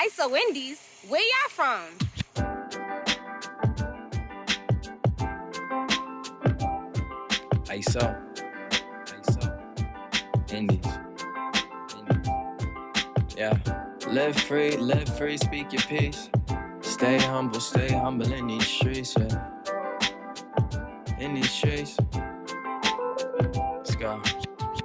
ISO Indies, where y'all from? ISO Indies. Yeah. Live free, speak your peace. Stay humble in these streets, yeah. In these streets. Let's go.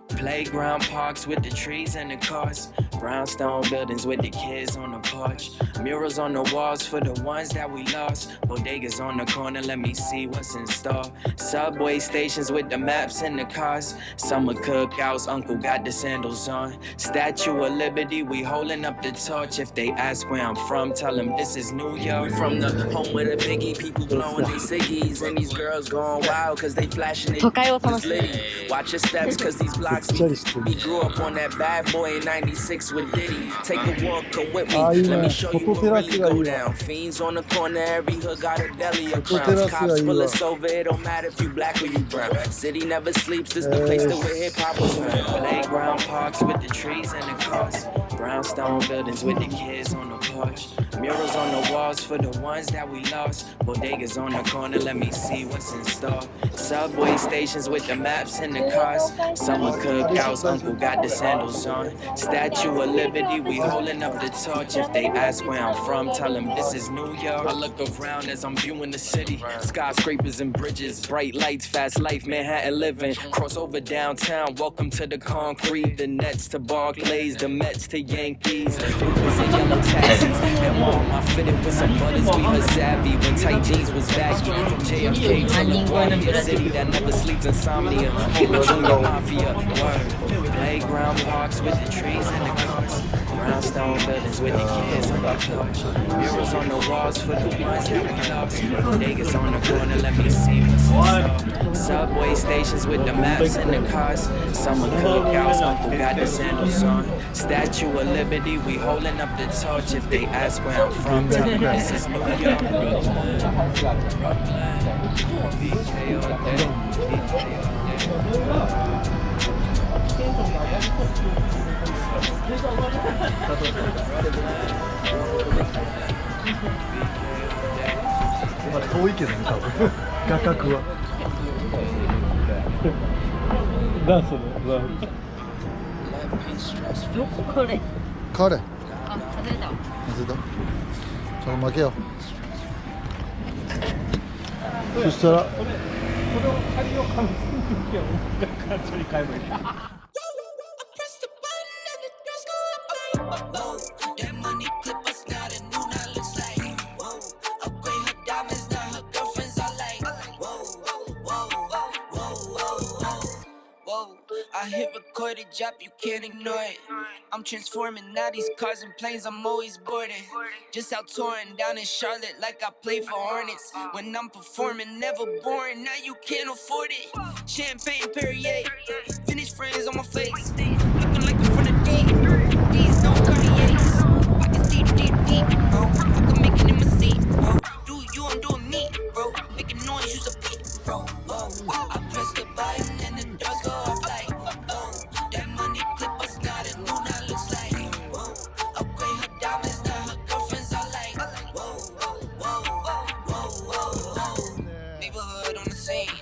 Playground parks with the trees and the cars. Brownstone buildings with the kids on the porch. Murals on the walls for the ones that we lost. Bodegas on the corner, let me see what's in store. Subway stations with the maps and the cars. Summer cookouts, uncle got the sandals on. Statue of Liberty, we holding up the torch. If they ask where I'm from, tell them this is New York. We from the home with the biggie, people blowing these ciggies. And these girls going wild cause they flashing it. Watch your steps cause these blocks we grew up on that bad boy in 96 with Diddy. Take a walk, come with me. Let me show you what really go down. Fiends on the corner, every hood got a deli of crowns. Cops pull us over, it don't matter if you black or you brown. City never sleeps, this the place that where hip hop was found. Playground parks with the trees and the cars. Brownstone buildings with the kids on the porch. Murals on the walls for the ones that we lost. Bodegas on the corner, let me see what's in store. Subway stations with the maps and the cars. Summer cookouts, uncle got the sandals on. Statue of Liberty, we holding up the torch. If they ask where I'm from, tell them this is New York. I look around as I'm viewing the city. Skyscrapers and bridges, bright lights, fast life, Manhattan living. Cross over downtown, welcome to the concrete. The Nets to Barclays, the Mets to Yankees. Ubers and yellow taxis. And mom, I fitted with some butters, we were savvy. When tight jeans was baggy. From JFK to the Warrior City that never sleeps, insomnia. Home of Junior Mafia, word. Playground parks with the trees and the cars. Brownstone buildings with the kids on the porch. Murals on the walls for the ones that we lost. Bodegas on the corner, let me see what's in store. Subway stations with the maps and the cars. Summer cookouts, uncle got the sandals on. Statue of Liberty, we holding up the torch. If they ask where I'm from, tell them this is New York. BK all day, BK all day. まだ遠いけどね、多分画角は。何それ？これ。カレー。あ、外れた。外れた。それ負けよ。そしたら。これを仮をかみつくんけど、感情に変えばいい。I hit recorded drop, you can't ignore it. I'm transforming now these cars and planes, I'm always boarding. Just out touring down in Charlotte like I play for Hornets. When I'm performing, never boring, now you can't afford it. Champagne Perrier, finish frames on my face. Looking like I'm from the deep, these no Cartiers. Pockets deep, bro. I can make it in my seat, bro. Do you, I'm doing me, bro. Making noise, use a beat, bro. I press the button and the doors go off like. That money clip us now, that new now looks like. Upgrade her diamonds, now her girlfriends are like. Neighborhood on the scene,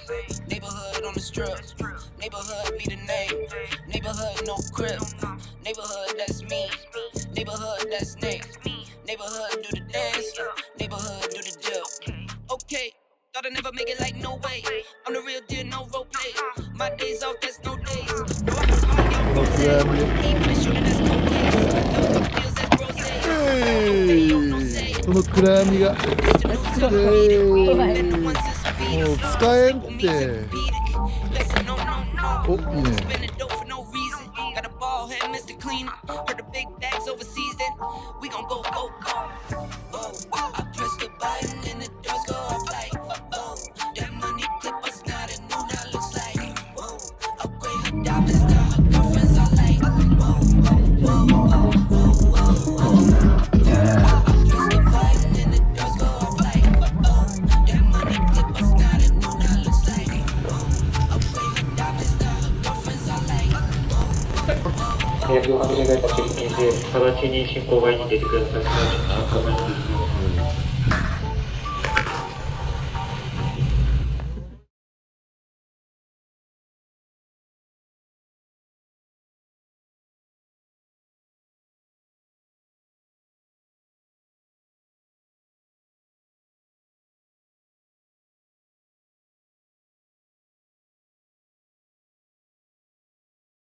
neighborhood on the strip. Neighborhood be the name, neighborhood no crib. Neighborhood that's me, neighborhood that's Nick. Neighborhood do the dance, neighborhood do the dip. Okay. Thought I'd never make it like no way. I'm the real deal, no role play. My days off, that's no days. No, I was hard, young rose. Even the shooter, that's no days. No some deals, that's rose. この暗闇がもう使えんって。お、いいね。Got a ball head, Mr. Cleaner. Heard the big bags overseas, then we gon' go. I press the button and the doors go off like. That money clip us now, that new now looks like. Upgrade her diamonds, now her girlfriends are like. I press the button and the doors go off like. That money clip us now, that new now looks like. Upgrade her diamonds, now her girlfriends are like. 予約を始められた出勤直ちに進行外に出てください。直ちに進行外に出てください。